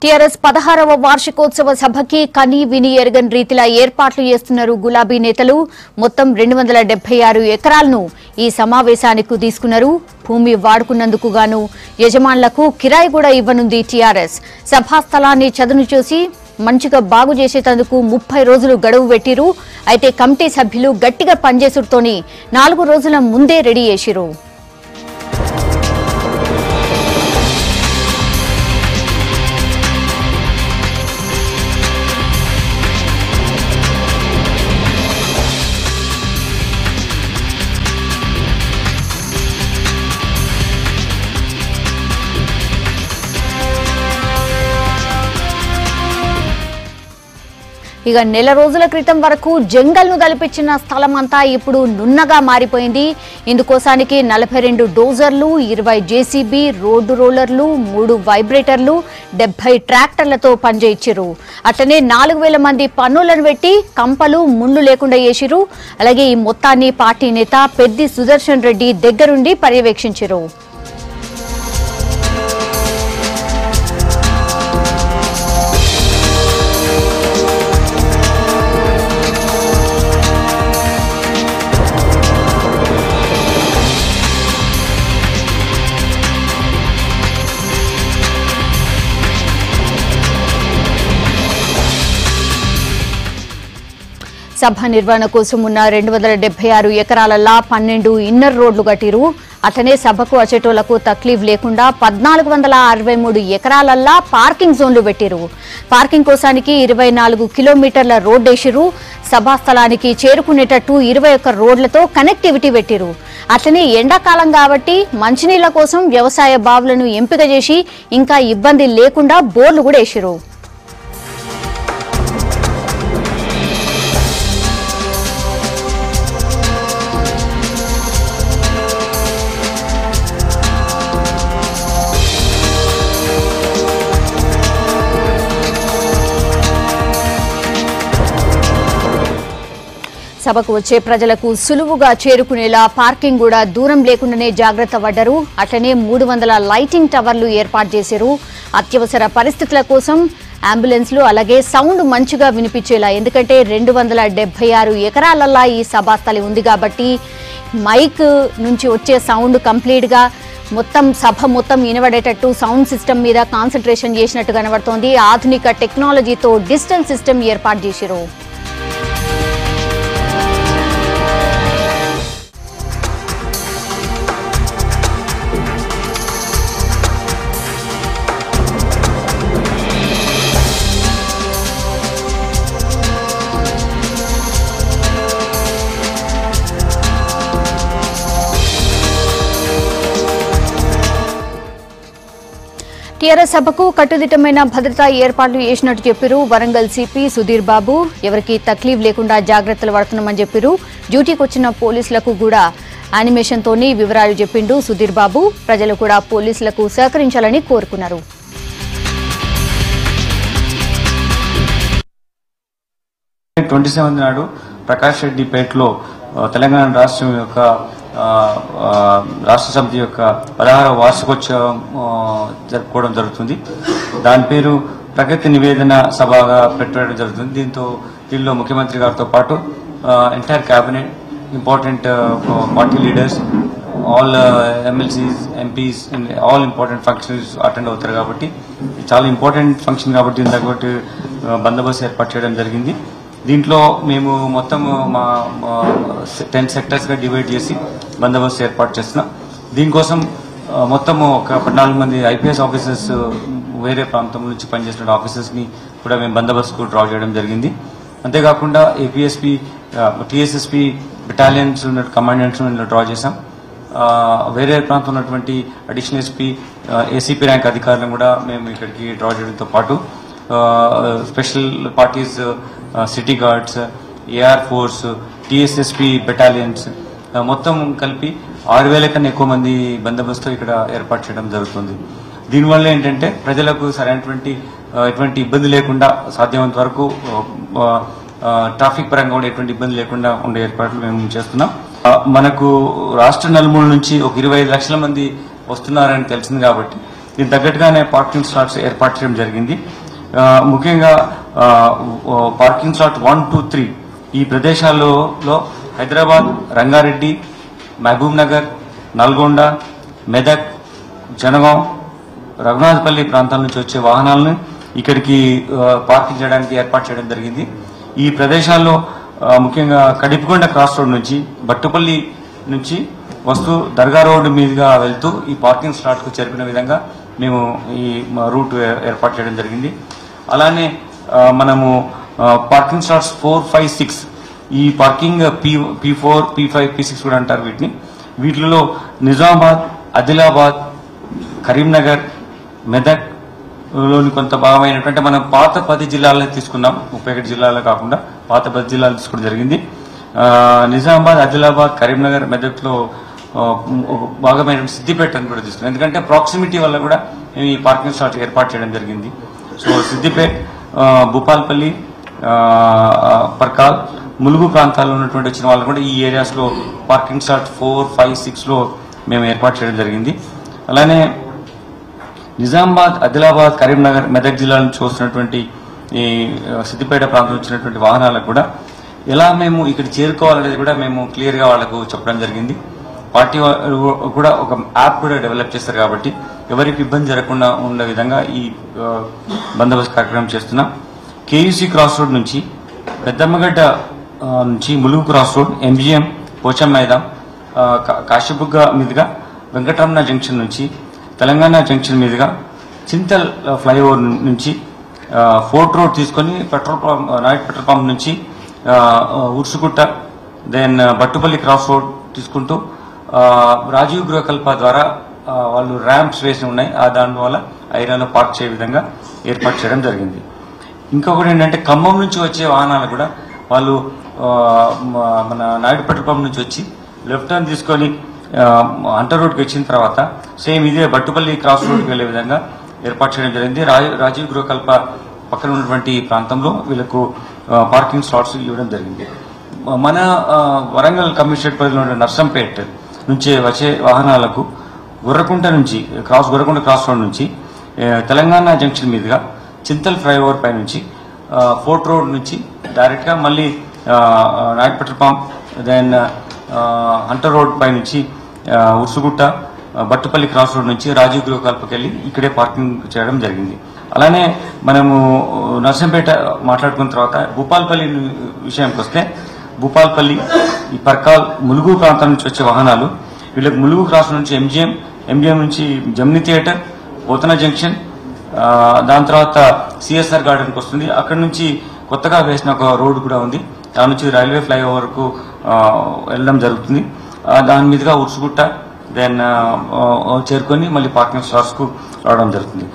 TRS 16వ వార్షికోత్సవ సభకి కని విని ఎరగని రీతిలో ఏర్పాట్లు చేస్తున్నారు గులాబీ నేతలు. మొత్తం 276 ఎకరాలను ఈ సమావేశానికి తీసుకున్నారు. భూమి వాడుకున్నందుకు గాను యజమానులకు కిరాయి కూడా ఇవ్వనుంది టీఆర్ఎస్. సభా స్థలాన్ని చదును చూసి మంచిగా బాగు చేసేందుకు 30 రోజులు గడువు పెట్టిరు. అయితే కమిటీ సభ్యులు గట్టిగా పనిచేసుడుతోని 4 రోజుల ముందే రెడీ చేసిరు. ఇక నెల రోజుల క్రితం వరకు జంగల్ను తలపించిన స్థలం అంతా ఇప్పుడు నున్నగా మారిపోయింది. ఇందుకోసానికి 42 డోజర్లు, 20 జేసీబీ, రోడ్డు రోలర్లు, 3 వైబ్రేటర్లు, 70 ట్రాక్టర్లతో పనిచేయించారు. అట్లనే 4000 మంది పన్నులను పెట్టి కంపలు ముళ్ళు లేకుండా చేసిరు. అలాగే ఈ మొత్తాన్ని పార్టీ నేత పెద్ది సుదర్శన్ రెడ్డి దగ్గరుండి పర్యవేక్షించారు. సభ నిర్వహణ కోసం ఉన్న 276 ఎకరాలల్లా 12 ఇన్నర్ రోడ్లు కట్టిరు. అట్లనే సభకు వచ్చేటోళ్లకు తక్లీఫ్ లేకుండా 1463 ఎకరాలల్లా పార్కింగ్ జోన్లు పెట్టిరు. పార్కింగ్ కోసానికి 24 కిలోమీటర్ల రోడ్ వేసిరు. సభా స్థలానికి చేరుకునేటట్టు 21 రోడ్లతో కనెక్టివిటీ పెట్టిరు. అట్లనే ఎండాకాలం కాబట్టి మంచినీళ్ల కోసం వ్యవసాయ బావులను ఎంపిక చేసి ఇంకా ఇబ్బంది లేకుండా బోర్లు కూడా వేసిరు. సభకు వచ్చే ప్రజలకు సులువుగా చేరుకునేలా పార్కింగ్ కూడా దూరం లేకుండానే జాగ్రత్త పడ్డారు. అట్లనే 300 లైటింగ్ టవర్లు ఏర్పాటు చేశారు. అత్యవసర పరిస్థితుల కోసం అంబులెన్స్లు, అలాగే సౌండ్ మంచిగా వినిపించేలా, ఎందుకంటే 276 ఎకరాలల్లా ఈ సభాస్థలి ఉంది కాబట్టి మైక్ నుంచి వచ్చే సౌండ్ కంప్లీట్ గా సభ మొత్తం వినబడేటట్టు సౌండ్ సిస్టమ్ మీద కాన్సన్ట్రేషన్ చేసినట్టు కనబడుతోంది. ఆధునిక టెక్నాలజీతో డిజిటల్ సిస్టమ్ ఏర్పాటు చేశారు. టీఆర్ఎస్ సభకు కట్టుదిట్టమైన భద్రతా ఏర్పాట్లు చేసినట్టు చెప్పారు వరంగల్ సిపి సుధీర్ బాబు. ఎవరికి తక్లీఫ్ లేకుండా జాగ్రత్తలు పడుతున్నామని చెప్పారు. డ్యూటీకి వచ్చిన పోలీసులకు కూడా యానిమేషన్ తోని వివరాలు చెప్పిండు సుధీర్ బాబు. ప్రజలు కూడా పోలీసులకు సహకరించాలని కోరుకున్నారు. నాడు ప్రకాష్ రెడ్డిపేటలో తెలంగాణ రాష్ట్రం యొక్క రాష్ట్ర సమితి యొక్క 16వ వార్షికోత్సవం జరుపుకోవడం జరుగుతుంది. దాని పేరు ప్రగతి నివేదన సభగా పెట్టడం జరుగుతుంది. దీనిలో ముఖ్యమంత్రి గారితో పాటు entire cabinet, important party leaders, all MLCs, MPs, all important functions attend అవుతారు. కాబట్టి చాలా ఇంపార్టెంట్ ఫంక్షన్ కాబట్టి కాబట్టి బందోబస్తు ఏర్పాటు చేయడం జరిగింది. దీంట్లో మేము మొత్తం మా 10 సెక్టర్స్ గా డివైడ్ చేసి బందోబస్తు ఏర్పాటు చేస్తున్నాం. దీనికోసం మొత్తం ఒక 14 మంది ఐపీఎస్ ఆఫీసర్స్, వేరే ప్రాంతం నుంచి పనిచేస్తున్న ఆఫీసర్స్ ని కూడా మేము బందోబస్తుకు డ్రా చేయడం జరిగింది. అంతేకాకుండా ఏపీఎస్పీ, టీఎస్ఎస్పీ బెటాలియన్స్ ఉన్న కమాండెంట్స్ డ్రా చేశాం. వేరే ప్రాంతం ఉన్నటువంటి అడిషనల్ ఎస్పీ, ఏసీపీ ర్యాంక్ అధికారులను కూడా మేము ఇక్కడికి డ్రా చేయడంతో పాటు special parties, city guards, AR force, TSSP battalions మొత్తం కలిపి 6000 కన్నా ఎక్కువ మంది బందోబస్తు ఇక్కడ ఏర్పాటు చేయడం జరుగుతుంది. దీనివల్ల ఏంటంటే ప్రజలకు సరైనటువంటి ఎటువంటి ఇబ్బంది లేకుండా సాధ్యమైనంత వరకు ట్రాఫిక్ పరంగా కూడా ఎటువంటి ఇబ్బంది లేకుండా ఉండే ఏర్పాట్లు మేము చేస్తున్నాం. మనకు రాష్ట్ర నలుమూల నుంచి ఒక 25 లక్షల మంది వస్తున్నారని తెలిసింది కాబట్టి దీని తగ్గట్టుగానే పార్కింగ్ స్లాట్స్ ఏర్పాటు చేయడం జరిగింది. ముఖ్యంగా పార్కింగ్ స్లాట్ 1, 2, 3 ఈ ప్రదేశాల్లో హైదరాబాద్, రంగారెడ్డి, మహబూబ్ నగర్, నల్గొండ, మెదక్, జనగాం, రఘునాథపల్లి ప్రాంతాల నుంచి వచ్చే వాహనాలను ఇక్కడికి పార్కింగ్ చేయడానికి ఏర్పాటు చేయడం జరిగింది. ఈ ప్రదేశాల్లో ముఖ్యంగా కడిపికొండ క్రాస్ రోడ్ నుంచి బట్టుపల్లి నుంచి వస్తూ దర్గా రోడ్డు మీదుగా వెళ్తూ ఈ పార్కింగ్ స్లాట్కు చేరుకునే విధంగా మేము ఈ రూట్ ఏర్పాటు చేయడం జరిగింది. అలానే మనము పార్కింగ్ స్లాట్స్ 4, 5, 6 ఈ పార్కింగ్ P4, P5, P6 కూడా అంటారు వీటిని. వీటిలో నిజామాబాద్, ఆదిలాబాద్, కరీంనగర్, మెదక్ లోని కొంత భాగమైనటువంటి మనం పాత 10 జిల్లాలను తీసుకున్నాం. 31 జిల్లాలు కాకుండా పాత 10 జిల్లాలు తీసుకోవడం జరిగింది. నిజామాబాద్, ఆదిలాబాద్, కరీంనగర్, మెదక్లో భాగమైన సిద్దిపేట అని కూడా తీసుకున్నాం. ఎందుకంటే ప్రాక్సిమిటీ వల్ల కూడా మేము ఈ పార్కింగ్ స్లాట్ ఏర్పాటు చేయడం జరిగింది. సో సిద్దిపేట, భూపాల్పల్లి, పర్కాల్, ములుగు ప్రాంతాల్లో ఉన్నటువంటి వచ్చిన వాళ్ళు కూడా ఈ ఏరియాస్ లో పార్కింగ్ స్లాట్ 4, 5, 6 లో మేము ఏర్పాటు చేయడం జరిగింది. అలానే నిజామాబాద్, ఆదిలాబాద్, కరీంనగర్, మెదక్ జిల్లా నుంచి వస్తున్నటువంటి ఈ సిద్దిపేట ప్రాంతం వచ్చినటువంటి వాహనాలకు కూడా ఎలా మేము ఇక్కడ చేరుకోవాలనేది కూడా మేము క్లియర్ గా వాళ్లకు చెప్పడం జరిగింది. పార్టీ కూడా ఒక యాప్ కూడా డెవలప్ చేస్తారు కాబట్టి ఎవరికి ఇబ్బంది జరగకుండా ఉండే విధంగా ఈ బందోబస్తు కార్యక్రమం చేస్తున్నాం. కేయూసీ క్రాస్ రోడ్ నుంచి పెద్దమ్మగడ్డ నుంచి Mulugu cross road, MGM, Pocham Maidan, Kashibugga మీదుగా వెంకటరమణ జంక్షన్ నుంచి తెలంగాణ జంక్షన్ మీదుగా చింతల్ ఫ్లైఓవర్ నుంచి ఫోర్ట్ రోడ్ తీసుకొని నాయక్ పెట్రోల్ పంప్ నుంచి Ursugutta, then Battupalli cross road తీసుకుంటూ రాజీవ్ గృహకల్ప ద్వారా వాళ్ళు ర్యాంప్స్ వేసి ఉన్నాయి. దానివల్ల ఐరాలో పార్క్ చేయ విధంగా ఏర్పాటు చేయడం జరిగింది. ఇంకొకటి ఏంటంటే ఖమ్మం నుంచి వచ్చే వాహనాలు కూడా వాళ్ళు మన నాయుడు పెట్రోల్ పంప్ నుంచి వచ్చి లెఫ్ట్ టర్న్ తీసుకొని అంటర్ రోడ్కి వచ్చిన తర్వాత సేమ్ ఇదే బట్టుపల్లి క్రాస్ రోడ్కి వెళ్లే విధంగా ఏర్పాటు చేయడం జరిగింది. రాజీవ్ గృహకల్ప పక్కన ఉన్నటువంటి ప్రాంతంలో వీళ్ళకు పార్కింగ్ స్లాట్స్ ఇవ్వడం జరిగింది. మన వరంగల్ కమిషనరేట్ పరిధిలో ఉన్న నర్సంపేట్ నుంచి వచ్చే వాహనాలకు గొర్రకుంట నుంచి గొర్రకుంట క్రాస్ రోడ్ నుంచి తెలంగాణ జంక్షన్ మీదుగా చింతల్ ఫ్లైఓవర్ పై నుంచి ఫోర్ట్ రోడ్ నుంచి డైరెక్ట్ గా మళ్ళీ నాయక్ పెట్రోల్ పంప్, దెన్ అంటర్ రోడ్ పై నుంచి ఉర్సుగుట్ట, బట్టుపల్లి క్రాస్ రోడ్ నుంచి రాజీవ్ గృహకల్పకి వెళ్ళి ఇక్కడే పార్కింగ్ చేయడం జరిగింది. అలానే మనము నర్సంపేట మాట్లాడుకున్న తర్వాత భూపాల్పల్లి విషయానికి వస్తే భూపాల్పల్లి, ఈ పర్కాల్, ములుగు ప్రాంతం నుంచి వచ్చే వాహనాలు వీళ్ళకి ములుగు క్రాస్ నుంచి MGM నుంచి జమ్ని థియేటర్, పోతన జంక్షన్, దాని తర్వాత CSR గార్డెన్కి వస్తుంది. అక్కడ నుంచి కొత్తగా వేసిన ఒక రోడ్డు కూడా ఉంది. దాని నుంచి రైల్వే ఫ్లైఓవర్ కు వెళ్ళడం జరుగుతుంది. దాని మీదుగా ఉర్సుగుట్ట, దెన్ చేరుకొని మళ్ళీ పార్కింగ్ స్లాట్స్ కు రావడం జరుగుతుంది.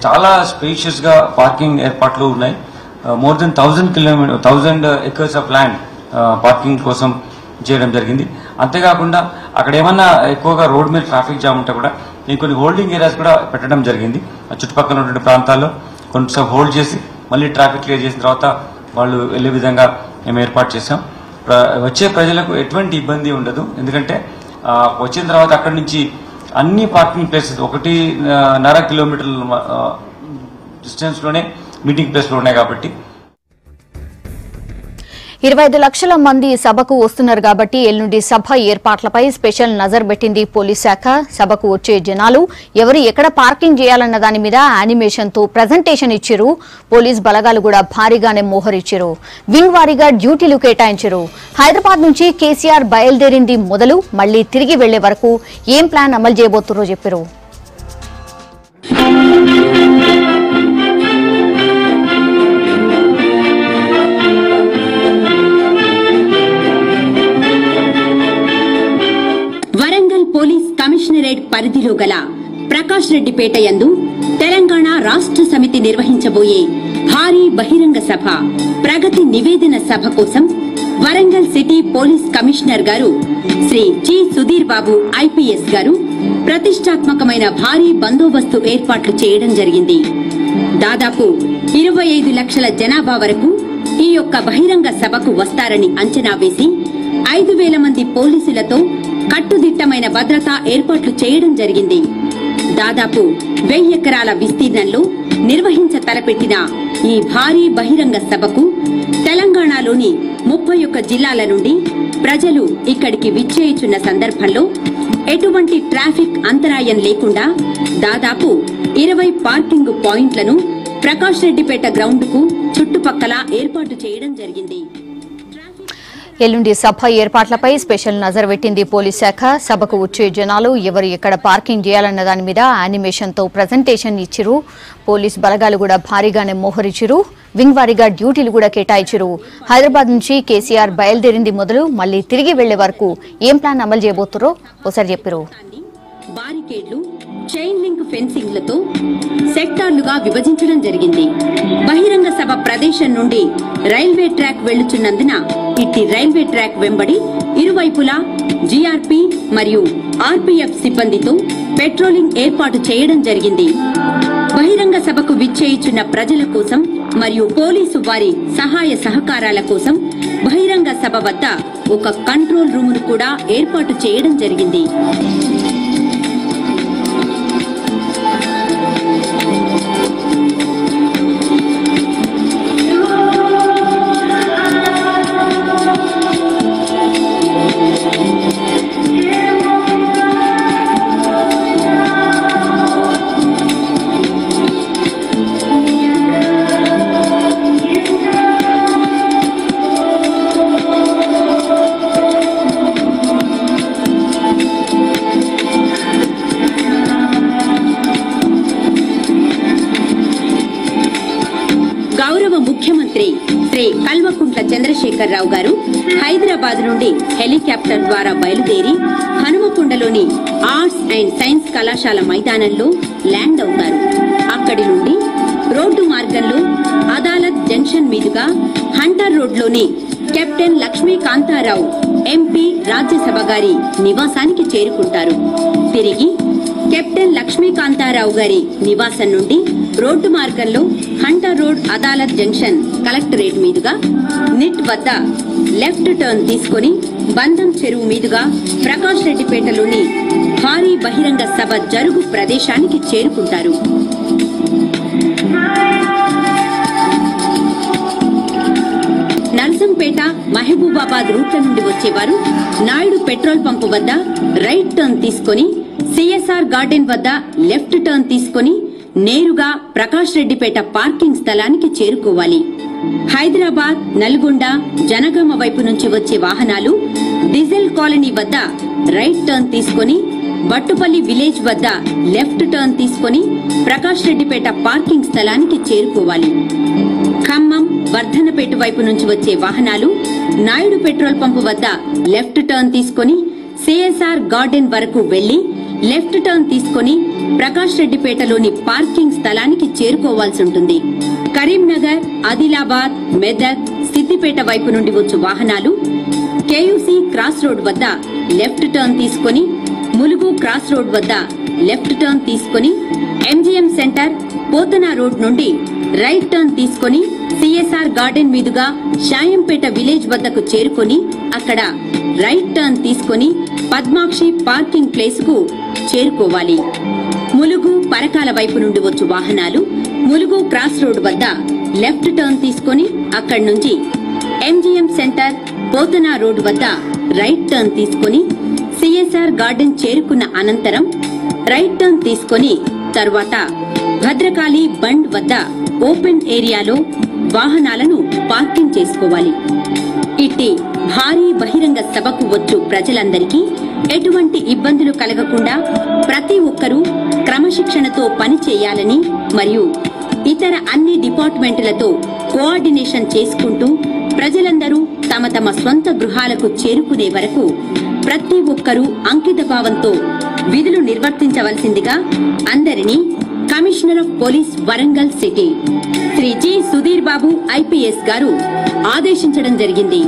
చాలా స్పేషియస్ గా పార్కింగ్ ఏర్పాట్లు ఉన్నాయి. More than 1000 acres of land parking కోసం చేయడం జరిగింది. అంతేకాకుండా అక్కడ ఏమన్నా ఎక్కువగా రోడ్ మీద ట్రాఫిక్ జామ్ ఉంటే కూడా కొన్ని హోల్డింగ్ ఏరియాస్ కూడా పెట్టడం జరిగింది. చుట్టుపక్కల ఉన్నటువంటి ప్రాంతాల్లో కొంచెం హోల్డ్ చేసి మళ్ళీ ట్రాఫిక్ క్లియర్ చేసిన తర్వాత వాళ్ళు వెళ్లే విధంగా మేము ఏర్పాటు చేశాం. వచ్చే ప్రజలకు ఎటువంటి ఇబ్బంది ఉండదు. ఎందుకంటే వచ్చిన తర్వాత అక్కడి నుంచి అన్ని పార్కింగ్ ప్లేసెస్ 1.5 కిలోమీటర్ల డిస్టెన్స్ లోనే మీటింగ్ ప్లేస్లు ఉన్నాయి కాబట్టి 25 లక్షల మంది సభకు వస్తున్నారు కాబట్టి ఎల్లుండి సభ ఏర్పాట్లపై స్పెషల్ నజర్ పెట్టింది పోలీస్ శాఖ. సభకు వచ్చే జనాలు ఎవరు ఎక్కడ పార్కింగ్ చేయాలన్న దాని మీద యానిమేషన్ తో ప్రజెంటేషన్ ఇచ్చారు. పోలీస్ బలగాలు కూడా భారీగానే మోహరిచ్చారు. వింగ్ వారీగా డ్యూటీలు కేటాయించారు. హైదరాబాద్ నుంచి కేసీఆర్ బయలుదేరింది మొదలు మళ్లీ తిరిగి వెళ్లే వరకు ఏం ప్లాన్ అమలు చేయబోతున్నారో చెప్పారు. పోలీస్ కమిషనరేట్ పరిధిలో గల ప్రకాష్ రెడ్డిపేట యందు తెలంగాణ రాష్ట్ర సమితి నిర్వహించబోయే భారీ బహిరంగ సభ ప్రగతి నివేదన సభ కోసం వరంగల్ సిటీ పోలీస్ కమిషనర్ గారు శ్రీ జి సుధీర్ బాబు IPS గారు ప్రతిష్టాత్మకమైన భారీ బందోబస్తు ఏర్పాట్లు చేయడం జరిగింది. దాదాపు 25 లక్షల జనాభా వరకు ఈ యొక్క బహిరంగ సభకు వస్తారని అంచనా వేసి 5000 మంది పోలీసులతో కట్టుదిట్టమైన భద్రతా ఏర్పాట్లు చేయడం జరిగింది. దాదాపు 1000 ఎకరాల విస్తీర్ణంలో నిర్వహించ తలపెట్టిన ఈ భారీ బహిరంగ సభకు తెలంగాణలోని 31 జిల్లాల నుండి ప్రజలు ఇక్కడికి విచ్చేయుచున్న సందర్భంలో ఎటువంటి ట్రాఫిక్ అంతరాయం లేకుండా దాదాపు 20 పార్కింగ్ పాయింట్లను ప్రకాష్ రెడ్డిపేట గ్రౌండ్ కు చుట్టుపక్కల ఏర్పాటు చేయడం జరిగింది. ఎల్లుండి సభ ఏర్పాట్లపై స్పెషల్ నజర్ పెట్టింది పోలీస్ శాఖ. సభకు వచ్చే జనాలు ఎవరు ఎక్కడ పార్కింగ్ చేయాలన్న దాని మీద యానిమేషన్తో ప్రజెంటేషన్ ఇచ్చిరు. పోలీస్ బలగాలు కూడా భారీగానే మోహరించిరు. వింగ్ వారీగా డ్యూటీలు కూడా కేటాయించారు. హైదరాబాద్ నుంచి కేసీఆర్ బయలుదేరింది మొదలు మళ్లీ తిరిగి వెళ్లే వరకు ఏం ప్లాన్ అమలు చేయబోతురో ఒకసారి చెప్పారు. బారికేడ్లు, చైన్ లింక్ ఫెన్సింగ్లతో సెక్టార్లుగా విభజించడం జరిగింది. బహిరంగ సభ ప్రదేశం నుండి రైల్వే ట్రాక్ వెళ్లుచున్నందున ఇట్టి రైల్వే ట్రాక్ వెంబడి ఇరువైపులా జీఆర్పీ మరియు ఆర్పీఎఫ్ సిబ్బందితో పెట్రోలింగ్ ఏర్పాటు చేయడం జరిగింది. బహిరంగ సభకు విచ్చేయుచున్న ప్రజల కోసం మరియు పోలీసు వారి సహాయ సహకారాల కోసం బహిరంగ సభ వద్ద ఒక కంట్రోల్ రూమును కూడా ఏర్పాటు చేయడం జరిగింది. ముఖ్యమంత్రి శ్రీ కల్వకుంట్ల చంద్రశేఖరరావు గారు హైదరాబాద్ నుండి హెలికాప్టర్ ద్వారా బయలుదేరి హనుమకొండలోని ఆర్ట్స్ అండ్ సైన్స్ కళాశాల మైదానంలో ల్యాండ్ అవుతారు. అక్కడి నుండి రోడ్డు మార్గంలో అదాలత్ జంక్షన్ మీదుగా హంటర్ రోడ్లోని కెప్టెన్ లక్ష్మీకాంతారావు ఎంపీ రాజ్యసభ గారి నివాసానికి చేరుకుంటారు. తిరిగి కెప్టెన్ లక్ష్మీకాంతారావు గారి నివాసం నుండి రోడ్డు మార్గంలో Hunter road Adalat junction collectorate మీదుగా నిట్ వద్ద లెఫ్ట్ టర్న్ తీసుకుని బంధం చెరువు మీదుగా ప్రకాష్ రెడ్డిపేటలోని భారీ బహిరంగ సభ జరుగు ప్రదేశానికి చేరుకుంటారు. నర్సంపేట, మహబూబాబాద్ రూట్ల నుండి వచ్చేవారు నాయుడు పెట్రోల్ పంపు వద్ద రైట్ టర్న్ తీసుకుని సిఎస్ఆర్ గార్డెన్ వద్ద లెఫ్ట్ టర్న్ తీసుకుని నేరుగా ప్రకాష్ రెడ్డిపేట పార్కింగ్ స్థలానికి చేరుకోవాలి. హైదరాబాద్, నల్గొండ, జనగామ వైపు నుంచి వచ్చే వాహనాలు డీజిల్ కాలనీ వద్ద రైట్ టర్న్ తీసుకుని బట్టుపల్లి విలేజ్ వద్ద లెఫ్ట్ టర్న్ తీసుకుని ప్రకాష్ రెడ్డిపేట పార్కింగ్ స్థలానికి చేరుకోవాలి. ఖమ్మం, వర్ధనపేట వైపు నుంచి వచ్చే వాహనాలు నాయుడు పెట్రోల్ పంపు వద్ద లెఫ్ట్ టర్న్ తీసుకుని సిఎస్ఆర్ గార్డెన్ వరకు వెళ్లి లెఫ్ట్ టర్న్ తీసుకుని ప్రకాష్ రెడ్డిపేటలోని పార్కింగ్ స్థలానికి చేరుకోవాల్సి ఉంటుంది. కరీంనగర్, ఆదిలాబాద్, మెదక్, సిద్దిపేట వైపు నుండి వచ్చు వాహనాలు కేయూసీ క్రాస్ రోడ్ వద్ద లెఫ్ట్ టర్న్ తీసుకుని ములుగు క్రాస్ రోడ్ వద్ద లెఫ్ట్ టర్న్ తీసుకుని ఎంజీఎం సెంటర్, పోతనా రోడ్ నుండి రైట్ టర్న్ తీసుకుని సిఎస్ఆర్ గార్డెన్ మీదుగా షాయంపేట విలేజ్ వద్దకు చేరుకుని అక్కడ రైట్ టర్న్ తీసుకుని పద్మాక్షి పార్కింగ్ ప్లేస్ కు చేరుకోవాలి. ములుగు, పరకాల వైపు నుండి వచ్చు వాహనాలు ములుగు క్రాస్ రోడ్ వద్ద లెఫ్ట్ టర్న్ తీసుకుని అక్కడి నుంచి ఎంజీఎం సెంటర్, పోతనా రోడ్ వద్ద రైట్ టర్న్ తీసుకుని సిఎస్ఆర్ గార్డెన్ చేరుకున్న అనంతరం రైట్ టర్న్ తీసుకుని తర్వాత భద్రకాళి బండ్ వద్ద ఓపెన్ ఏరియాలో వాహనాలను పార్కింగ్ చేసుకోవాలి. ఇట్టి భారీ బహిరంగ సభకు వచ్చు ప్రజలందరికీ ఎటువంటి ఇబ్బందులు కలగకుండా ప్రతి ఒక్కరూ క్రమశిక్షణతో పని చేయాలని మరియు ఇతర అన్ని డిపార్ట్మెంట్లతో కోఆర్డినేషన్ చేసుకుంటూ ప్రజలందరూ తమ తమ స్వంత గృహాలకు చేరుకునే వరకు ప్రతి ఒక్కరూ అంకిత భావంతో విధులు నిర్వర్తించవలసిందిగా అందరినీ commissioner of police Warangal city Shri G Sudheer Babu IPS గారు ఆదేశించడం జరిగింది.